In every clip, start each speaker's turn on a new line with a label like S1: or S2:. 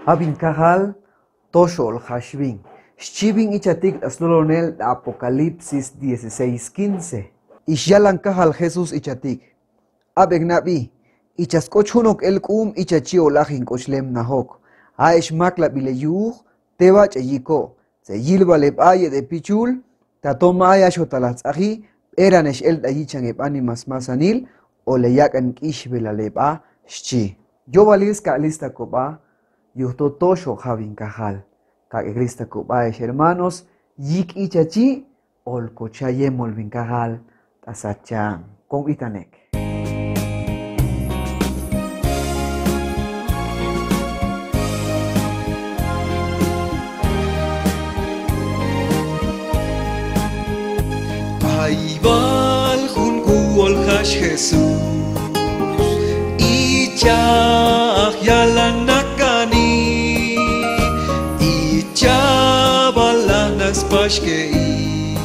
S1: Abin kahal, toshol hashvin. Shchivin ichatik aslolonel Apocalipsis 16:15. Ishyalan kahal Jesús ichatik. Abegnabi. Ichaskochunok elkum ichachio lajin kochlem nahok. Aesh makla bileyuh, tebach eyiko. Se yilbaleb aye de pichul, tatoma ayashotalats aji, eranesh el dayichan eb animas masanil, o leyakan kishbelaleb a shchi. Yo valiska lista koba. Yuhto tosho javin kahal. Kakegrista kubaish hermanos. Yik ichachi. Ol kochayemol vin kahal. Tasachan. Con itanek.
S2: Aibal jungu ol hash Jesús. Ichach yalanakani. Balanas pashkei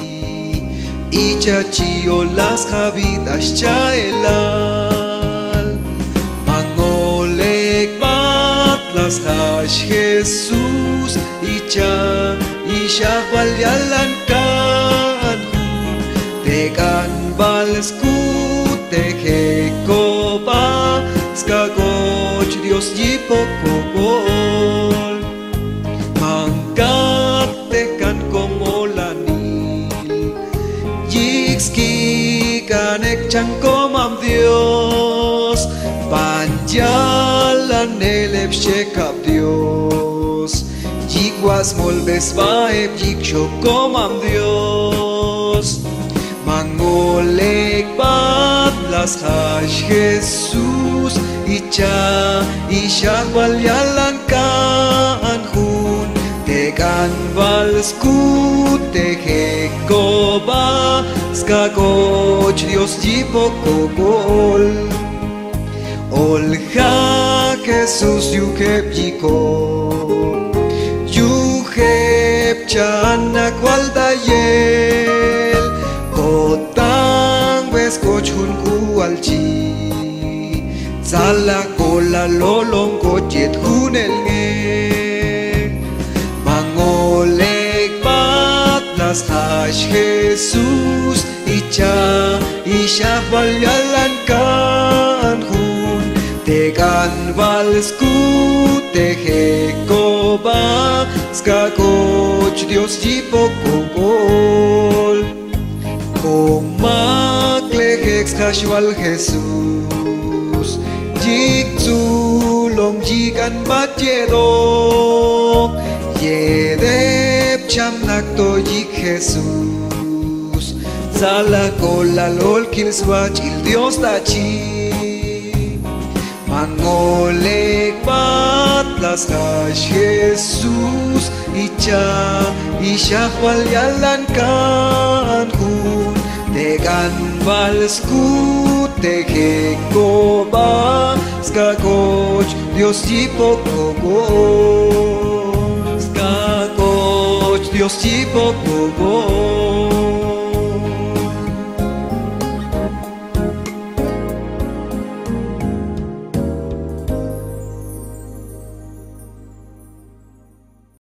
S2: Ichachi olas javidas chaelal Mangolek patlas hash Jesús Isha valyalan kanhun Tegan balskute hekoba Skagoch Dios yipokobol Mangatekan como la nil Yixki kanek chan comam Dios Panjalan eleb shekab Dios Yiguas molves vaeb yiksho comam Dios Mangolek bat las hash Jesús Isha valyalan kanhun Tegan valskute hekoba Skagoch Dios yipokogol Olja Jesús yuheb yiko Yuheb chanak waldayel Kotang veskoch hunku alchi Sala kola lolong kochet hunel nge Mangolek patlas hash Jesús Isha valyalan kanhun Tegan valskute hekoba Skagoch Dios yipokogol Komaklek hashwal Jesús Yikzulom yigan batyedo Yedeb chamnakto yik Jesús Zala kola lol kilswach il Dios tachi Mangolek patlas hash Jesús Isha valyalan kanhun Tegan valskute hekoba Skagoch Dios yipokogol Skagoch Dios yipokogol